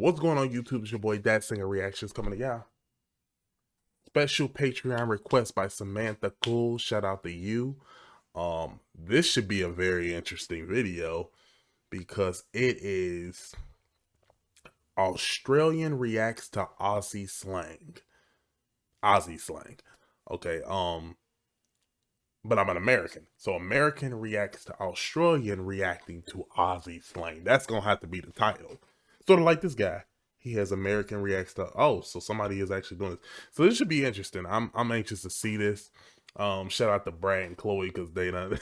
What's going on YouTube? It's your boy Dad Singer Reactions coming to y'all. Special Patreon request by Samantha Cool. Shout out to you. This should be a very interesting video because it is Australian reacts to Aussie slang. Aussie slang. Okay, but I'm an American. So American reacts to Australian reacting to Aussie slang. That's gonna have to be the title. Sort of like this guy. He has American reacts to, oh, so somebody is actually doing this. So this should be interesting. I'm anxious to see this. Shout out to Brad and Chloe because they done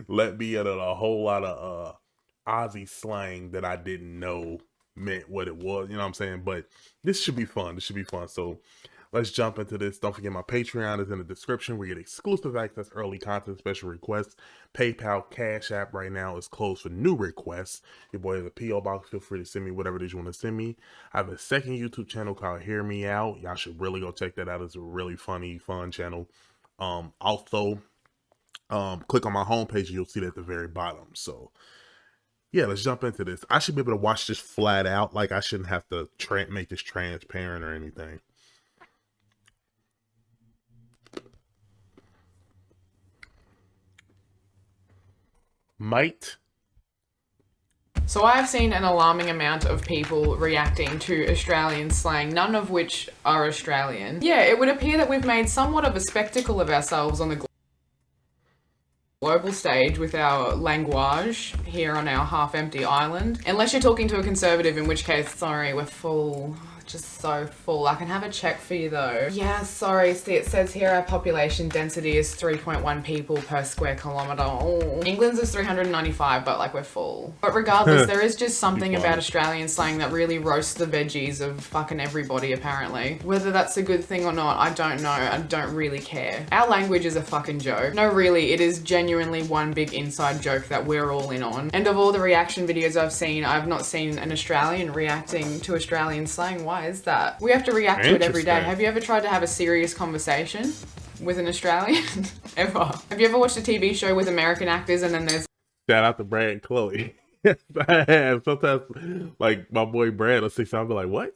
let me in a whole lot of Aussie slang that I didn't know meant what it was. You know what I'm saying? But this should be fun. This should be fun. So let's jump into this. Don't forget my Patreon is in the description. We get exclusive access, early content, special requests. PayPal, Cash App right now is closed for new requests. Your boy has a P.O. box. Feel free to send me whatever it is you want to send me. I have a second YouTube channel called Hear Me Out. Y'all should really go check that out. It's a really funny, fun channel. Also, click on my homepage and you'll see it at the very bottom. So yeah, let's jump into this. I should be able to watch this flat out. Like I shouldn't have to make this transparent or anything. Might. So I have seen an alarming amount of people reacting to Australian slang, none of which are Australian. Yeah, it would appear that we've made somewhat of a spectacle of ourselves on the global stage with our language here on our half-empty island. Unless you're talking to a conservative, in which case, sorry, we're full. Just so full. I can have a check for you though. Yeah, sorry. See, it says here our population density is 3.1 people per square kilometre. Oh. England's is 395, but like we're full. But regardless, there is just something about Australian slang that really roasts the veggies of fucking everybody apparently. Whether that's a good thing or not, I don't know. I don't really care. Our language is a fucking joke. No, really, it is genuinely one big inside joke that we're all in on. And of all the reaction videos I've seen, I've not seen an Australian reacting to Australian slang. Why is that? We have to react to it every day. Have you ever tried to have a serious conversation with an Australian? Ever? Have you ever watched a TV show with American actors and then there's... Shout out to Brad and Chloe. Yes, I have. Sometimes, like, my boy Brad will say something like, what?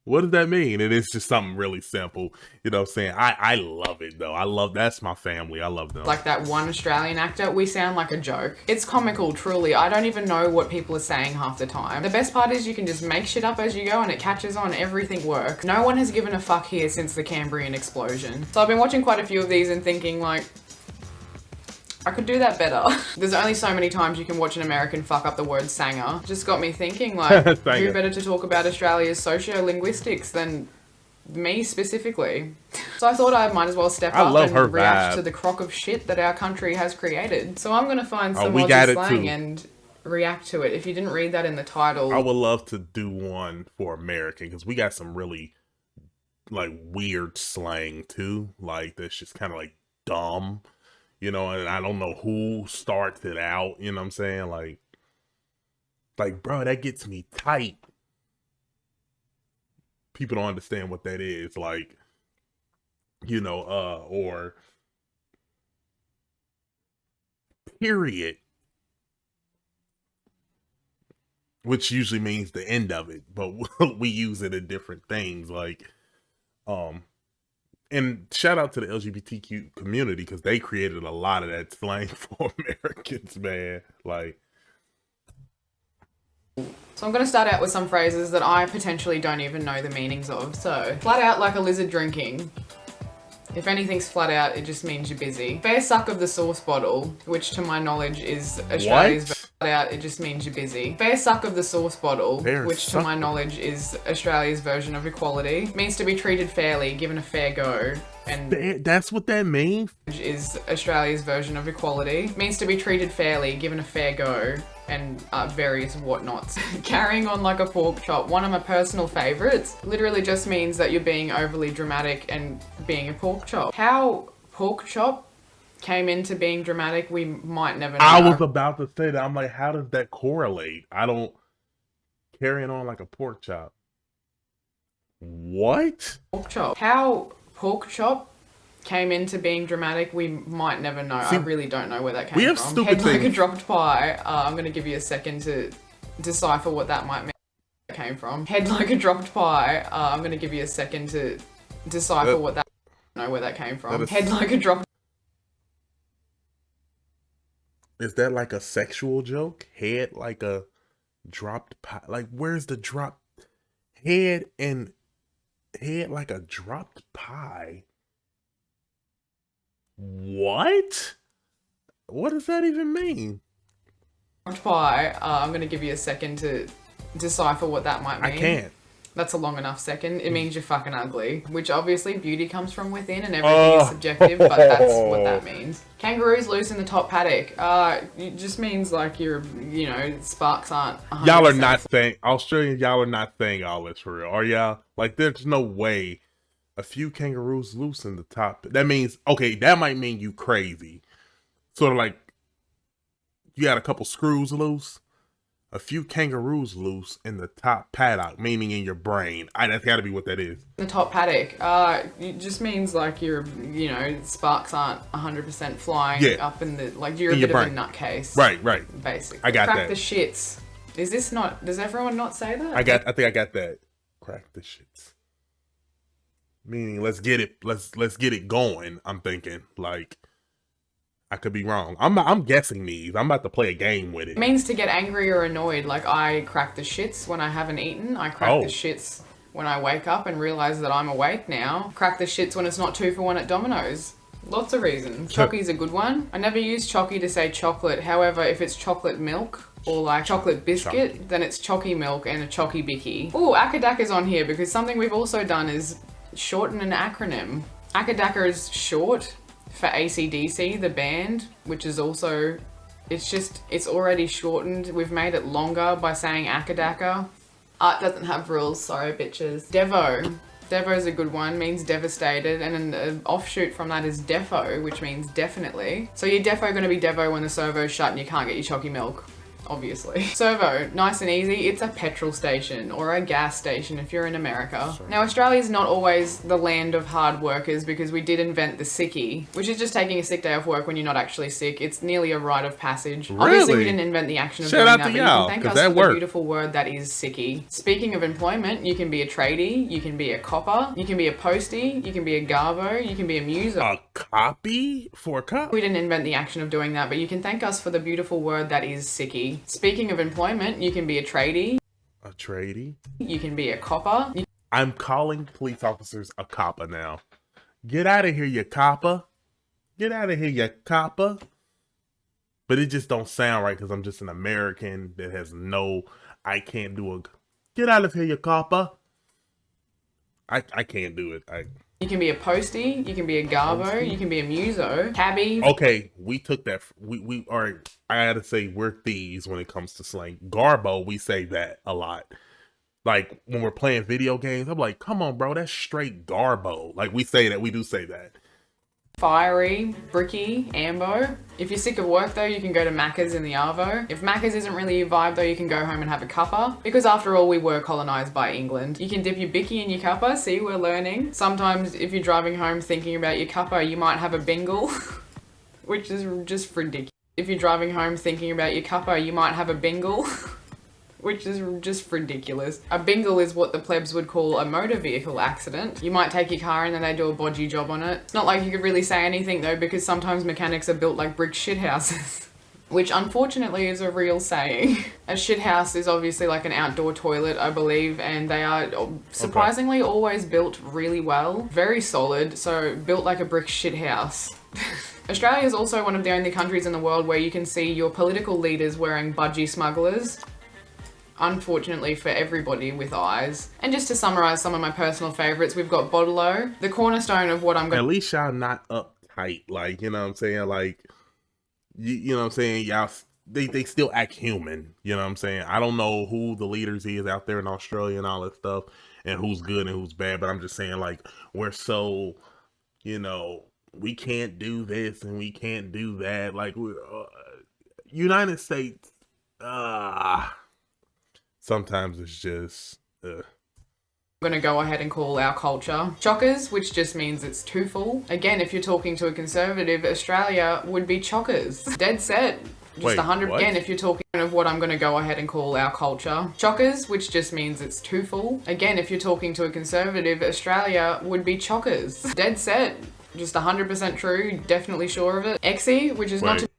What does that mean? And it's just something really simple. You know what I'm saying? I love it, though. That's my family. I love them. Like that one Australian actor, we sound like a joke. It's comical, truly. I don't even know what people are saying half the time. The best part is you can just make shit up as you go and it catches on. Everything works. No one has given a fuck here since the Cambrian explosion. So I've been watching quite a few of these and thinking like, I could do that better. There's only so many times you can watch an American fuck up the word sanger. Just got me thinking like, who better to talk about Australia's socio-linguistics than me specifically? So I thought I might as well step up and react to the crock of shit that our country has created. So I'm gonna find some Aussie slang and react to it. If you didn't read that in the title. I would love to do one for American because we got some really like weird slang too. Like that's just kind of like dumb. You know, and I don't know who starts it out, you know what I'm saying? Like, bro, that gets me tight. People don't understand what that is. Like, you know, or period. Which usually means the end of it, but we use it in different things. Like, and shout out to the LGBTQ community because they created a lot of that slang for Americans, man. Like, so I'm going to start out with some phrases that I potentially don't even know the meanings of. So, flat out like a lizard drinking. If anything's flat out, it just means you're busy. Fair suck of the sauce bottle, which to my knowledge is Australia's flat out, it just means you're busy. Fair suck of the sauce bottle, which to my knowledge is Australia's version of equality. Means to be treated fairly, given a fair go. And that's what that means? Is Australia's version of equality. Means to be treated fairly, given a fair go. And various whatnots. Carrying on like a pork chop, one of my personal favorites, literally just means that you're being overly dramatic and being a pork chop. How pork chop came into being dramatic, we might never know. I was about to say that. I'm like, how does that correlate? I don't... Carrying on like a pork chop. What? Pork chop. How pork chop came into being dramatic, we might never know. See, I really don't know where that came from. Head like a dropped pie. I'm going to give you a second to decipher what that might mean. came from. Head like a dropped pie. I'm gonna give you a second to decipher what that. Know where that came from. Head like a dropped. Is that like a sexual joke? Head like a dropped pie? Like, where's the drop? Head like a dropped pie? What? What does that even mean? Pie. I'm gonna give you a second to decipher what that might mean. I can't. That's a long enough second. It means you're fucking ugly, which obviously beauty comes from within and everything is subjective, but that's what that means. Kangaroos loose in the top paddock. It just means like you're, sparks aren't 100%. Y'all are not saying, Australians, y'all are not saying all this for real, are y'all? Like, there's no way a few kangaroos loose in the top. That means, okay, that might mean you crazy. Sort of like you got a couple screws loose. A few kangaroos loose in the top paddock, meaning in your brain. That's got to be what that is. The top paddock. It just means like you're, sparks aren't 100% flying up in the, like you're in a bit of a nutcase. Right. Basically. I got that. Crack the shits. Is this not, does everyone not say that? I think I got that. Crack the shits. Meaning let's get it going. I'm thinking like, I could be wrong. I'm guessing these. I'm about to play a game with it. It means to get angry or annoyed. Like I crack the shits when I haven't eaten. I crack the shits when I wake up and realize that I'm awake now. Crack the shits when it's not 2 for 1 at Domino's. Lots of reasons. Chocky's a good one. I never use chocky to say chocolate. However, if it's chocolate milk or like chocolate biscuit, then it's chocky milk and a chocky bicky. Ooh, akadaka's on here because something we've also done is shorten an acronym. Akadaka is short for AC/DC, the band, which is also, it's already shortened. We've made it longer by saying akadaka. Art doesn't have rules, sorry bitches. Devo. Devo's a good one, means devastated, and an offshoot from that is defo, which means definitely. So you're defo gonna be devo when the servo's shut and you can't get your chocky milk. Obviously. Servo, nice and easy. It's a petrol station or a gas station if you're in America. Sure. Now, Australia's not always the land of hard workers because we did invent the sickie, which is just taking a sick day off work when you're not actually sick. It's nearly a rite of passage. Really? Obviously, we didn't invent the action of doing that, but you can thank us for the beautiful word that is sickie. Speaking of employment, you can be a tradie, you can be a copper, you can be a postie, you can be a garbo, you can be a muser. A copy for a cop? We didn't invent the action of doing that, but you can thank us for the beautiful word that is sickie. Speaking of employment, you can be a tradie. A tradie? You can be a copper. I'm calling police officers a copper now. Get out of here, you copper. Get out of here, you copper. But it just don't sound right because I'm just an American that has I can't do a... Get out of here, you copper. I can't do it. You can be a postie, you can be a garbo, you can be a muso, cabbie. Okay, we took that. We are. I gotta say, we're thieves when it comes to slang. Garbo, we say that a lot. Like when we're playing video games, I'm like, come on, bro, that's straight garbo. Like we say that. We do say that. Fiery, bricky, ambo. If you're sick of work though, you can go to Macca's in the Arvo. If Macca's isn't really your vibe though, you can go home and have a cuppa. Because after all, we were colonised by England. You can dip your bicky in your cuppa, see, we're learning. Sometimes if you're driving home thinking about your cuppa, you might have a bingle, which is just ridiculous. If you're driving home thinking about your cuppa, you might have a bingle. Which is just ridiculous. A bingle is what the plebs would call a motor vehicle accident. You might take your car and then they do a bodgy job on it. It's not like you could really say anything though, because sometimes mechanics are built like brick shithouses. Which unfortunately is a real saying. A shithouse is obviously like an outdoor toilet, I believe, and they are surprisingly always built really well. Very solid, so built like a brick shithouse. Australia is also one of the only countries in the world where you can see your political leaders wearing budgie smugglers. Unfortunately for everybody with eyes. And just to summarize some of my personal favorites, we've got Bodolo, the cornerstone of what I'm going. At least y'all not uptight, like, you know what I'm saying? Like, you know what I'm saying? Y'all, they still act human, you know what I'm saying? I don't know who the leaders is out there in Australia and all that stuff, and who's good and who's bad, but I'm just saying, like, we're so, we can't do this and we can't do that. Like, we're, United States, sometimes it's just, I'm gonna go ahead and call our culture chockers, which just means it's too full. Again, if you're talking to a conservative, Australia would be chockers. Dead set. Just Wait, 100 again, what? if you're talking of what I'm going to go ahead and call our culture. Chockers, which just means it's too full. Again, if you're talking to a conservative, Australia would be chockers. Dead set. Just 100% true. Definitely sure of it. Exy, which is not to Wait.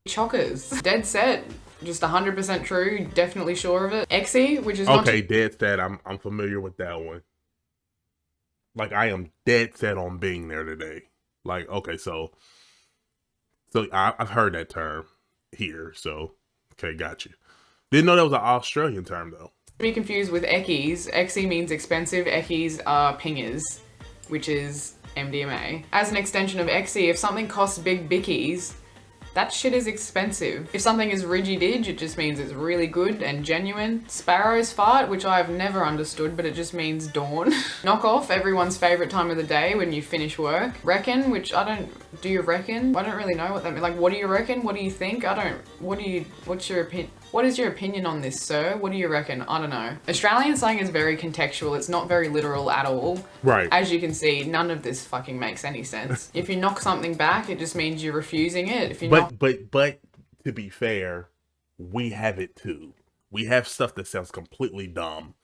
be chockers. Dead set. Just 100% true. Definitely sure of it. Exy, which is not Okay, to dead set. I'm familiar with that one. Like I am dead set on being there today. Like okay, I've heard that term here. So okay, got you. Didn't know that was an Australian term though. be confused with Eckies. Exy means expensive. Eckies are pingers, which is MDMA. As an extension of Exy, if something costs big bickies, that shit is expensive. If something is riggy-dig, it just means it's really good and genuine. Sparrow's fart, which I have never understood, but it just means dawn. Knock off, everyone's favourite time of the day when you finish work. Reckon, which I don't, do you reckon? I don't really know what that means. Like, what do you reckon? What do you think? What's your opinion? What is your opinion on this, sir? What do you reckon? I don't know. Australian slang is very contextual. It's not very literal at all. Right. As you can see, none of this fucking makes any sense. If you knock something back, it just means you're refusing it. If you knock But to be fair, we have it too. We have stuff that sounds completely dumb.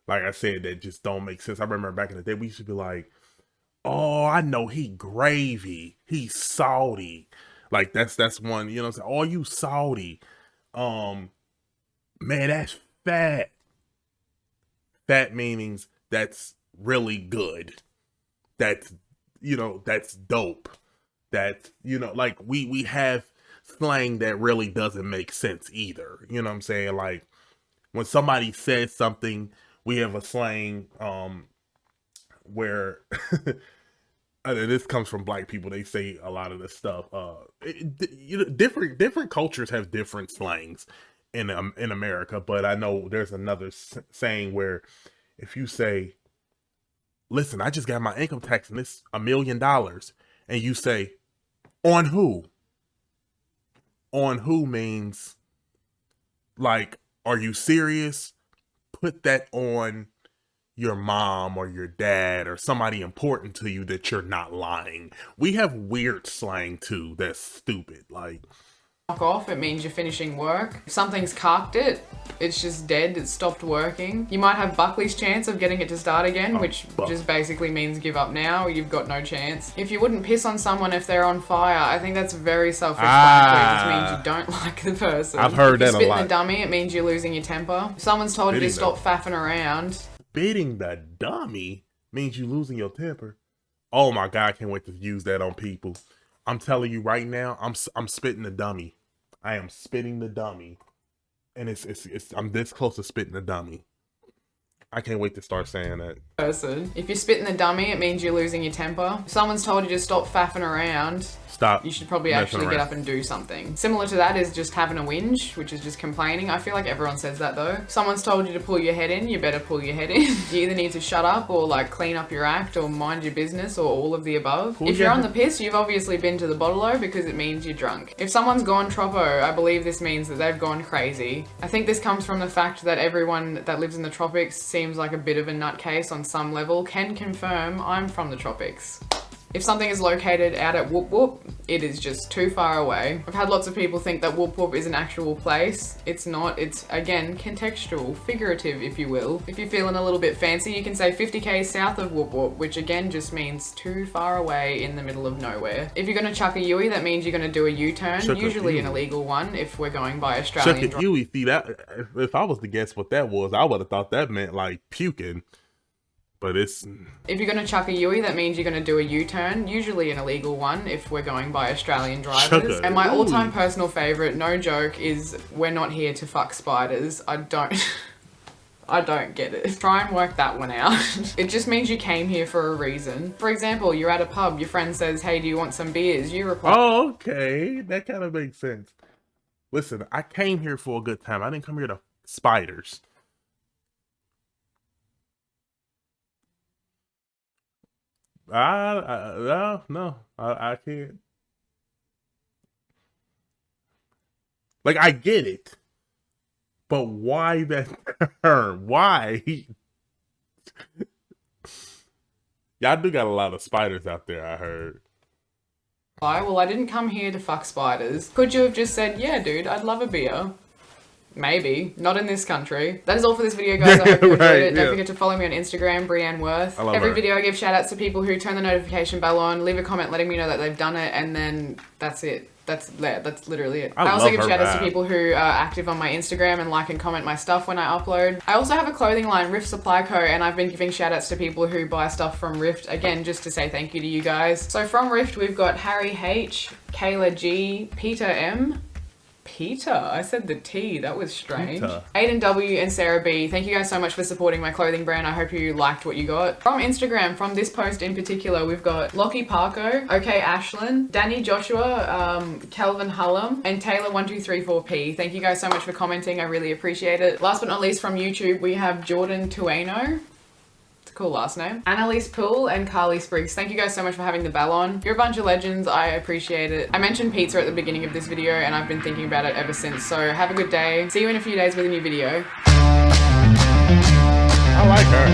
Like I said, that just don't make sense. I remember back in the day, we used to be like, "Oh, I know he gravy. He's salty." Like that's one. You know what I'm saying? "Oh, you salty." Man, that's fat. Fat meanings that's really good. That's that's dope. That's like we have slang that really doesn't make sense either. You know what I'm saying? Like when somebody says something, we have a slang where and this comes from black people. They say a lot of this stuff. Different cultures have different slangs in America, but I know there's another saying where if you say, "Listen, I just got my income tax and it's $1,000,000," and you say, "On who?" On who means like, are you serious? Put that on your mom or your dad or somebody important to you that you're not lying. We have weird slang too that's stupid. Like off, it means you're finishing work. If something's carked it, it's just dead, it's stopped working. You might have Buckley's chance of getting it to start again, which just basically means give up now, you've got no chance. If you wouldn't piss on someone if they're on fire, I think that's very self-explanatory. It just means you don't like the person. I've heard that a lot. If you spit in the dummy, it means you're losing your temper. If someone's told you to stop faffing around. Spitting the dummy means you losing your temper. Oh my God, I can't wait to use that on people. I'm telling you right now, I'm spitting the dummy. I am spitting the dummy, and I'm this close to spitting the dummy. I can't wait to start saying that. Person. If you spit in the dummy, it means you're losing your temper. If someone's told you to stop faffing around, stop. You should probably actually get up and do something. Similar to that is just having a whinge, which is just complaining. I feel like everyone says that though. If someone's told you to pull your head in, you better pull your head in. You either need to shut up or like clean up your act or mind your business or all of the above. If you're on the piss, you've obviously been to the bottle-o because it means you're drunk. If someone's gone tropo, I believe this means that they've gone crazy. I think this comes from the fact that everyone that lives in the tropics seems like a bit of a nutcase on some level. Can confirm I'm from the tropics. If something is located out at Whoop Whoop, it is just too far away. I've had lots of people think that Whoop Whoop is an actual place. It's not. It's, again, contextual, figurative, if you will. If you're feeling a little bit fancy, you can say 50k south of Whoop Whoop, which again just means too far away in the middle of nowhere. If you're gonna chuck a Yui, that means you're gonna do a U-turn, usually an illegal one if we're going by Australian. Chuck a Yui, see that? If I was to guess what that was, I would have thought that meant like puking. But it's... If you're going to chuck a Yui, that means you're going to do a U-turn, usually an illegal one if we're going by Australian drivers. And my all-time personal favourite, no joke, is we're not here to fuck spiders. I don't get it. Try and work that one out. It just means you came here for a reason. For example, you're at a pub, your friend says, "Hey, do you want some beers?" You reply, "Oh, okay, that kind of makes sense." Listen, I came here for a good time. I didn't come here to spiders. No, I can't. Like, I get it, but why that term? Why? Y'all do got a lot of spiders out there, I heard. Well, I didn't come here to fuck spiders. Could you have just said, yeah, dude, I'd love a beer? Maybe. Not in this country. That is all for this video, guys. I hope you enjoyed it. Don't forget to follow me on Instagram, Brienne Worth. Every video I give shout outs to people who turn the notification bell on, leave a comment letting me know that they've done it, and then that's it. That's literally it. I also give shout outs to people who are active on my Instagram and like and comment my stuff when I upload. I also have a clothing line, Rift Supply Co, and I've been giving shout outs to people who buy stuff from Rift, again, just to say thank you to you guys. So from Rift, we've got Harry H, Kayla G, Peter M, Peter? I said the T. That was strange. Peter. Aiden W and Sarah B. Thank you guys so much for supporting my clothing brand. I hope you liked what you got. From Instagram, from this post in particular, we've got Lockie Parko, OK Ashlyn, Danny Joshua, Kelvin Hullum, and Taylor1234P. Thank you guys so much for commenting. I really appreciate it. Last but not least, from YouTube, we have Jordan Tueno. Cool last name. Annalise Poole and Carly Spriggs. Thank you guys so much for having the bell on. You're a bunch of legends. I appreciate it. I mentioned pizza at the beginning of this video and I've been thinking about it ever since. So have a good day. See you in a few days with a new video. I like her.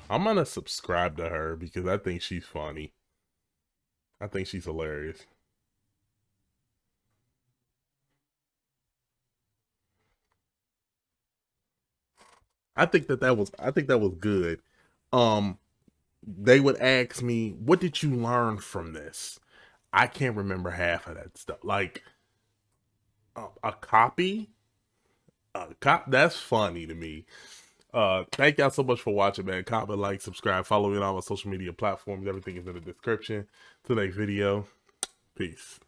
I'm gonna subscribe to her because I think she's funny. I think she's hilarious. I think that was good. They would ask me, what did you learn from this? I can't remember half of that stuff. Like a copy, that's funny to me. Thank y'all so much for watching, man. Comment, like, subscribe, follow me on all my social media platforms. Everything is in the description. Till next video. Peace.